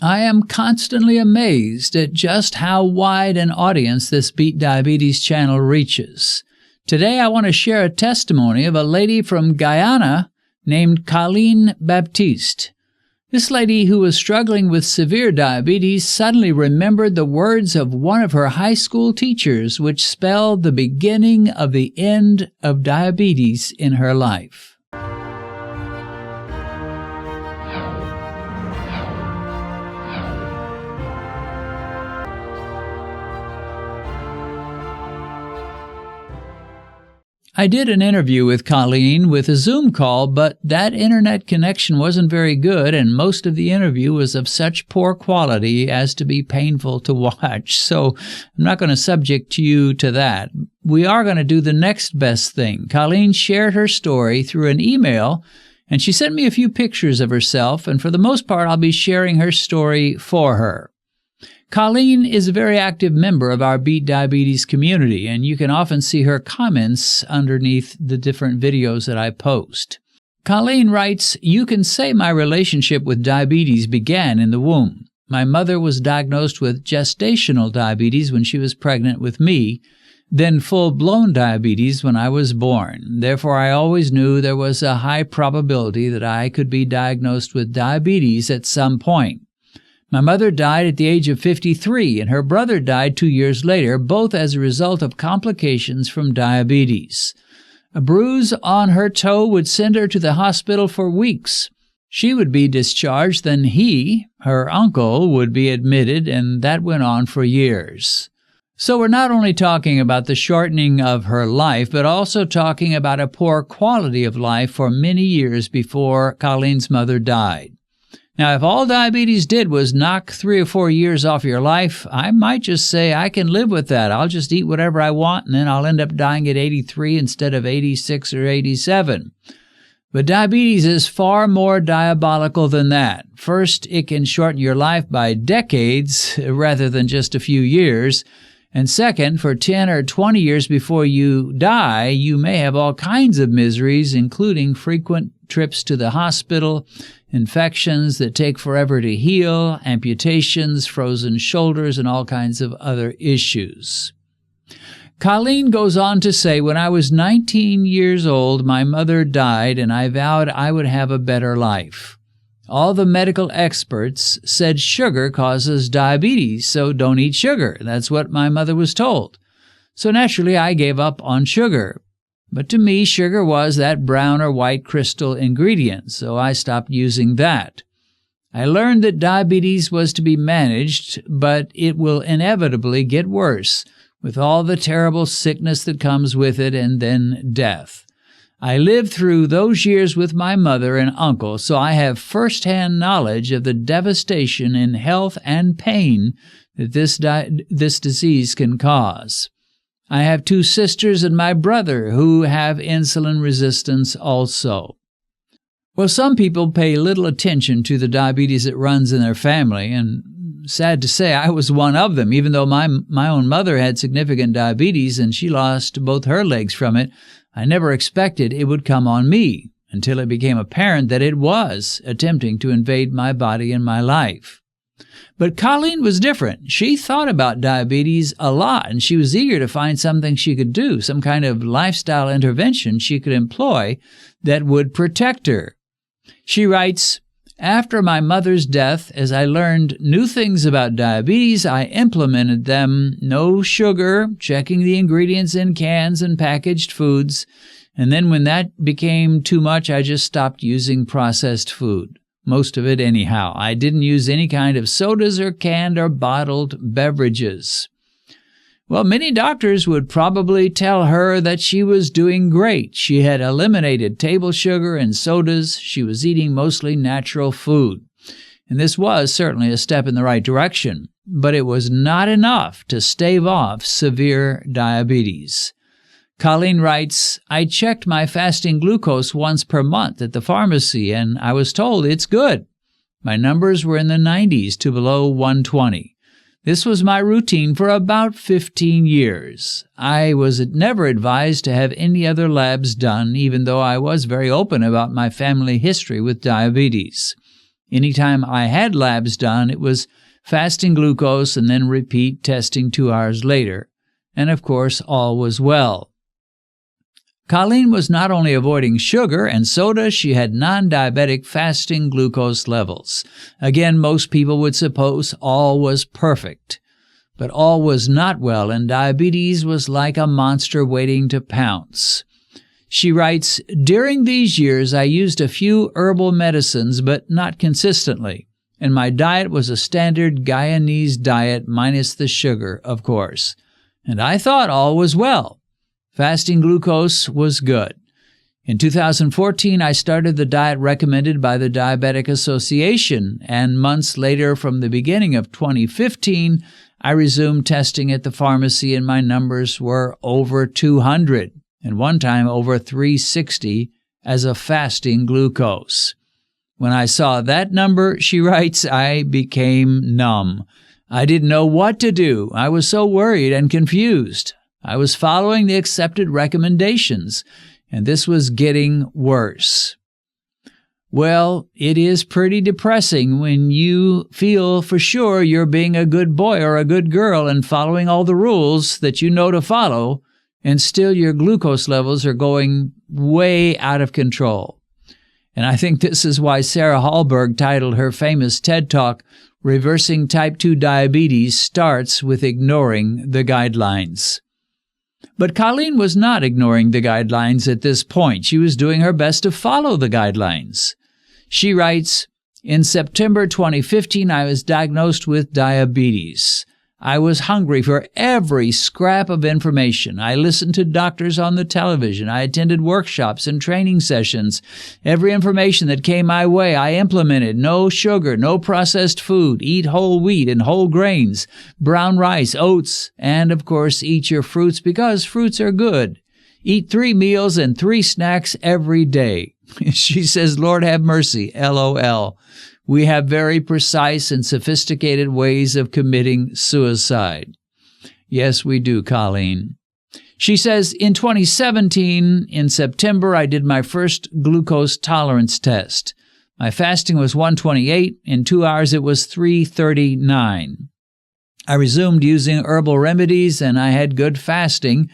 I am constantly amazed at just how wide an audience this Beat Diabetes channel reaches. Today I want to share a testimony of a lady from Guyana named Colleen Baptiste. This lady, who was struggling with severe diabetes, suddenly remembered the words of one of her high school teachers, which spelled the beginning of the end of diabetes in her life. I did an interview with Colleen with a Zoom call, but that internet connection wasn't very good, and most of the interview was of such poor quality as to be painful to watch. So I'm not going to subject you to that. We are going to do the next best thing. Colleen shared her story through an email, and she sent me a few pictures of herself, and for the most part I'll be sharing her story for her. Colleen is a very active member of our Beat Diabetes community, and you can often see her comments underneath the different videos that I post. Colleen writes, "You can say my relationship with diabetes began in the womb. My mother was diagnosed with gestational diabetes when she was pregnant with me, then full-blown diabetes when I was born. Therefore, I always knew there was a high probability that I could be diagnosed with diabetes at some point. My mother died at the age of 53, and her brother died 2 years later, both as a result of complications from diabetes. A bruise on her toe would send her to the hospital for weeks. She would be discharged, then he, her uncle, would be admitted, and that went on for years." So we're not only talking about the shortening of her life, but also talking about a poor quality of life for many years before Colleen's mother died. Now, if all diabetes did was knock 3 or 4 years off your life, I might just say, I can live with that. I'll just eat whatever I want, and then I'll end up dying at 83 instead of 86 or 87. But diabetes is far more diabolical than that. First, it can shorten your life by decades rather than just a few years. And second, for 10 or 20 years before you die, you may have all kinds of miseries, including frequent trips to the hospital, infections that take forever to heal, amputations, frozen shoulders, and all kinds of other issues. Colleen goes on to say, "When I was 19 years old, my mother died, and I vowed I would have a better life. All the medical experts said sugar causes diabetes, so don't eat sugar. That's what my mother was told. So naturally, I gave up on sugar. But to me, sugar was that brown or white crystal ingredient, so I stopped using that. I learned that diabetes was to be managed, but it will inevitably get worse, with all the terrible sickness that comes with it and then death. I lived through those years with my mother and uncle, so I have first-hand knowledge of the devastation in health and pain that this disease can cause. I have 2 sisters and my brother who have insulin resistance also." Well, some people pay little attention to the diabetes that runs in their family, and sad to say, I was one of them. Even though my own mother had significant diabetes and she lost both her legs from it, I never expected it would come on me until it became apparent that it was attempting to invade my body and my life. But Colleen was different. She thought about diabetes a lot, and she was eager to find something she could do, some kind of lifestyle intervention she could employ that would protect her. She writes, "After my mother's death, as I learned new things about diabetes, I implemented them. No sugar, checking the ingredients in cans and packaged foods. And then when that became too much, I just stopped using processed food. Most of it anyhow. I didn't use any kind of sodas or canned or bottled beverages." Well, many doctors would probably tell her that she was doing great. She had eliminated table sugar and sodas. She was eating mostly natural food. And this was certainly a step in the right direction, but it was not enough to stave off severe diabetes. Colleen writes, "I checked my fasting glucose once per month at the pharmacy, and I was told it's good. My numbers were in the 90s to below 120. This was my routine for about 15 years. I was never advised to have any other labs done, even though I was very open about my family history with diabetes. Anytime I had labs done, it was fasting glucose and then repeat testing 2 hours later. And of course, all was well. Colleen was not only avoiding sugar and soda, she had non-diabetic fasting glucose levels. Again, most people would suppose all was perfect. But all was not well, and diabetes was like a monster waiting to pounce. She writes, "During these years, I used a few herbal medicines, but not consistently. And my diet was a standard Guyanese diet minus the sugar, of course. And I thought all was well. Fasting glucose was good. In 2014, I started the diet recommended by the Diabetic Association, and months later, from the beginning of 2015, I resumed testing at the pharmacy, and my numbers were over 200, and one time over 360 as a fasting glucose. When I saw that number," she writes, "I became numb. I didn't know what to do. I was so worried and confused. I was following the accepted recommendations, and this was getting worse." Well, it is pretty depressing when you feel for sure you're being a good boy or a good girl and following all the rules that you know to follow, and still your glucose levels are going way out of control. And I think this is why Sarah Hallberg titled her famous TED Talk, "Reversing Type 2 Diabetes Starts with Ignoring the Guidelines." But Colleen was not ignoring the guidelines at this point. She was doing her best to follow the guidelines. She writes, "In September 2015, I was diagnosed with diabetes. I was hungry for every scrap of information. I listened to doctors on the television. I attended workshops and training sessions. Every information that came my way, I implemented. No sugar, no processed food, eat whole wheat and whole grains, brown rice, oats, and of course, eat your fruits because fruits are good. Eat 3 meals and 3 snacks every day." She says, "Lord have mercy, LOL. We have very precise and sophisticated ways of committing suicide." Yes, we do, Colleen. She says, "In 2017, in September, I did my first glucose tolerance test. My fasting was 128. In 2 hours, it was 339. I resumed using herbal remedies, and I had good fasting.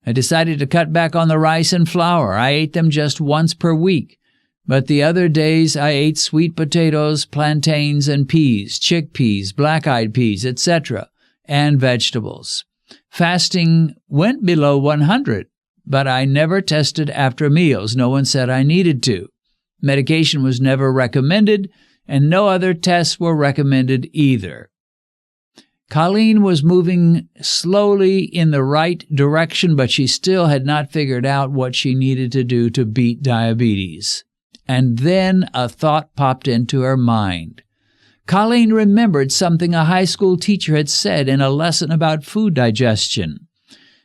I decided to cut back on the rice and flour. I ate them just once per week. But the other days I ate sweet potatoes, plantains, and peas, chickpeas, black-eyed peas, etc., and vegetables. Fasting went below 100, but I never tested after meals. No one said I needed to. Medication was never recommended, and no other tests were recommended either." Colleen was moving slowly in the right direction, but she still had not figured out what she needed to do to beat diabetes. And then a thought popped into her mind. Colleen remembered something a high school teacher had said in a lesson about food digestion.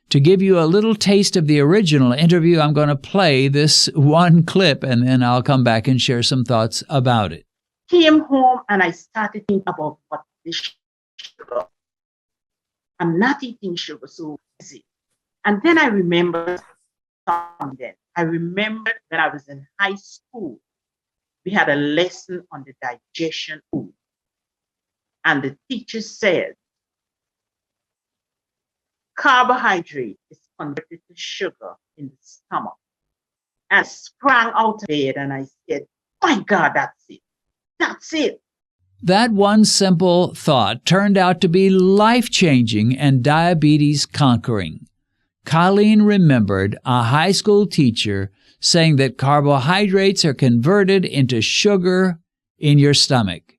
To give you a little taste of the original interview, I'm going to play this one clip, and then I'll come back and share some thoughts about it. Came home and I started thinking about what this sugar. I'm not eating sugar, so easy. And then I remembered something. I remembered when I was in high school, we had a lesson on the digestion of food. And the teacher said, carbohydrate is converted to sugar in the stomach. And I sprang out of bed and I said, my God, that's it. That's it. That one simple thought turned out to be life-changing and diabetes conquering. Colleen remembered a high school teacher saying that carbohydrates are converted into sugar in your stomach.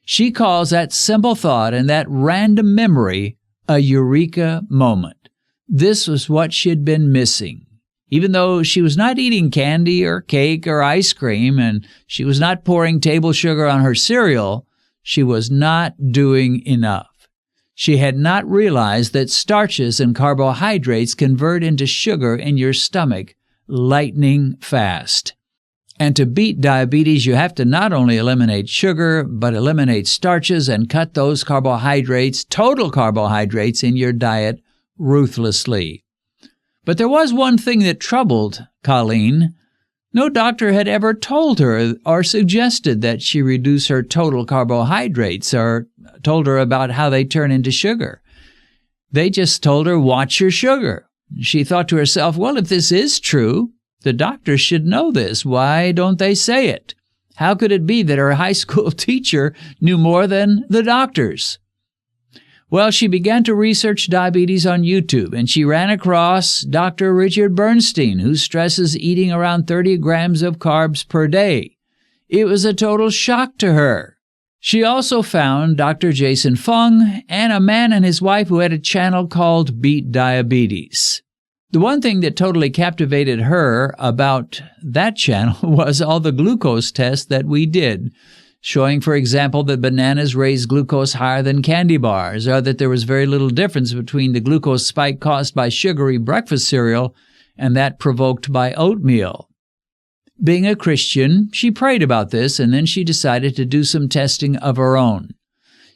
She calls that simple thought and that random memory a eureka moment. This was what she'd been missing. Even though she was not eating candy or cake or ice cream and she was not pouring table sugar on her cereal, she was not doing enough. She had not realized that starches and carbohydrates convert into sugar in your stomach lightning fast. And to beat diabetes, you have to not only eliminate sugar, but eliminate starches and cut those carbohydrates, total carbohydrates, in your diet ruthlessly. But there was one thing that troubled Colleen. No doctor had ever told her or suggested that she reduce her total carbohydrates or told her about how they turn into sugar. They just told her, watch your sugar. She thought to herself, well, if this is true, the doctors should know this. Why don't they say it? How could it be that her high school teacher knew more than the doctors? Well, she began to research diabetes on YouTube, and she ran across Dr. Richard Bernstein, who stresses eating around 30 grams of carbs per day. It was a total shock to her. She also found Dr. Jason Fung and a man and his wife who had a channel called Beat Diabetes. The one thing that totally captivated her about that channel was all the glucose tests that we did, showing, for example, that bananas raise glucose higher than candy bars, or that there was very little difference between the glucose spike caused by sugary breakfast cereal and that provoked by oatmeal. Being a Christian, she prayed about this, and then she decided to do some testing of her own.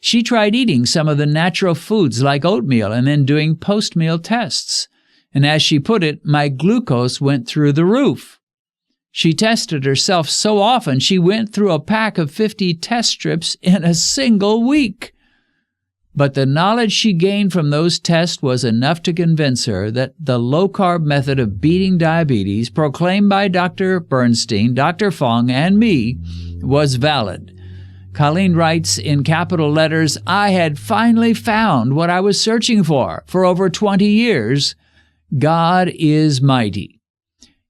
She tried eating some of the natural foods like oatmeal and then doing post-meal tests. And as she put it, my glucose went through the roof. She tested herself so often she went through a pack of 50 test strips in a single week. But the knowledge she gained from those tests was enough to convince her that the low-carb method of beating diabetes, proclaimed by Dr. Bernstein, Dr. Fung, and me, was valid. Colleen writes in capital letters, I had finally found what I was searching for over 20 years. God is mighty.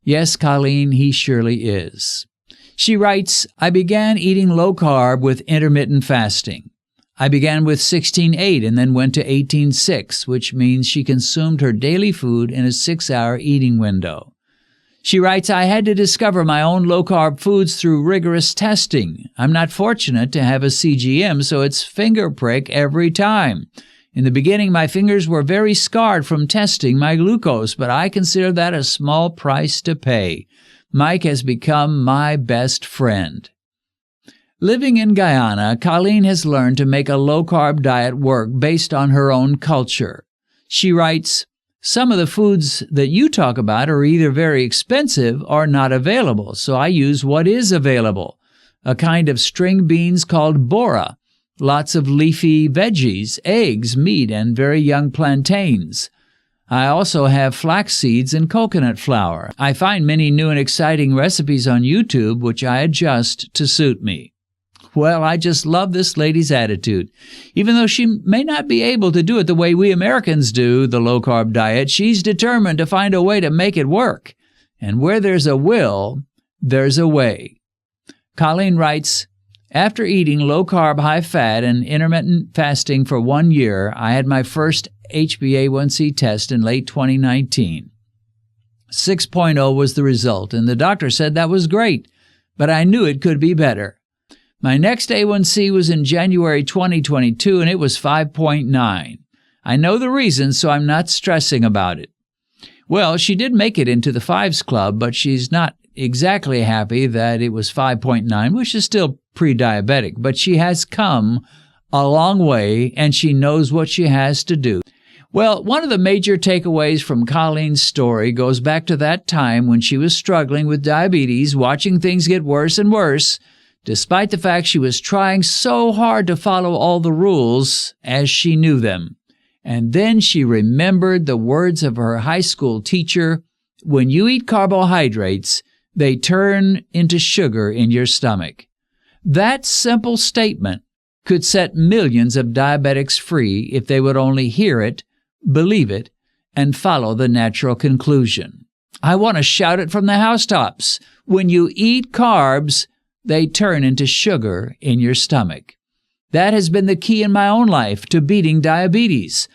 Yes, Colleen, he surely is. She writes, I began eating low-carb with intermittent fasting. I began with 16:8 and then went to 18:6, which means she consumed her daily food in a 6-hour eating window. She writes, I had to discover my own low-carb foods through rigorous testing. I'm not fortunate to have a CGM, so it's finger prick every time. In the beginning, my fingers were very scarred from testing my glucose, but I consider that a small price to pay. Mike has become my best friend. Living in Guyana, Colleen has learned to make a low-carb diet work based on her own culture. She writes, some of the foods that you talk about are either very expensive or not available, so I use what is available, a kind of string beans called bora, lots of leafy veggies, eggs, meat, and very young plantains. I also have flax seeds and coconut flour. I find many new and exciting recipes on YouTube, which I adjust to suit me. Well, I just love this lady's attitude. Even though she may not be able to do it the way we Americans do, the low-carb diet, she's determined to find a way to make it work. And where there's a will, there's a way. Colleen writes, after eating low-carb, high-fat, and intermittent fasting for 1 year, I had my first HbA1c test in late 2019. 6.0 was the result, and the doctor said that was great, but I knew it could be better. My next A1C was in January 2022, and it was 5.9. I know the reason, so I'm not stressing about it. Well, she did make it into the Fives Club, but she's not exactly happy that it was 5.9, which is still pre-diabetic, but she has come a long way, and she knows what she has to do. Well, one of the major takeaways from Colleen's story goes back to that time when she was struggling with diabetes, watching things get worse and worse, despite the fact she was trying so hard to follow all the rules as she knew them. And then she remembered the words of her high school teacher, when you eat carbohydrates, they turn into sugar in your stomach. That simple statement could set millions of diabetics free if they would only hear it, believe it, and follow the natural conclusion. I want to shout it from the housetops. When you eat carbs, they turn into sugar in your stomach. That has been the key in my own life to beating diabetes.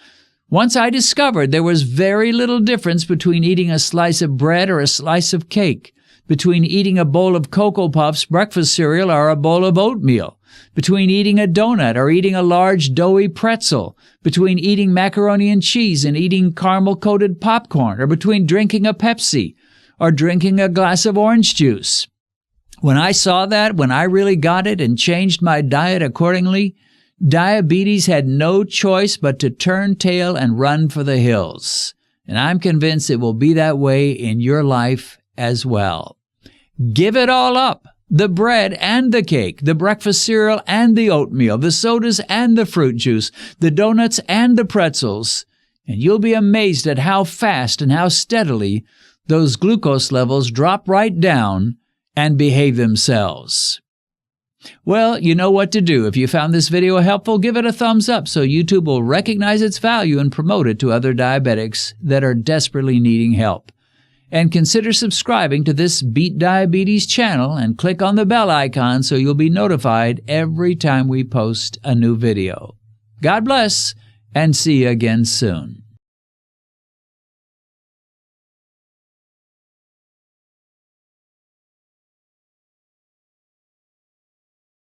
Once I discovered there was very little difference between eating a slice of bread or a slice of cake, between eating a bowl of Cocoa Puffs breakfast cereal or a bowl of oatmeal, between eating a donut or eating a large doughy pretzel, between eating macaroni and cheese and eating caramel-coated popcorn, or between drinking a Pepsi or drinking a glass of orange juice. When I saw that, when I really got it and changed my diet accordingly, diabetes had no choice but to turn tail and run for the hills. And I'm convinced it will be that way in your life as well. Give it all up. The bread and the cake, the breakfast cereal and the oatmeal, the sodas and the fruit juice, the donuts and the pretzels. And you'll be amazed at how fast and how steadily those glucose levels drop right down and behave themselves. Well, you know what to do. If you found this video helpful, give it a thumbs up so YouTube will recognize its value and promote it to other diabetics that are desperately needing help. And consider subscribing to this Beat Diabetes channel and click on the bell icon so you'll be notified every time we post a new video. God bless, and see you again soon.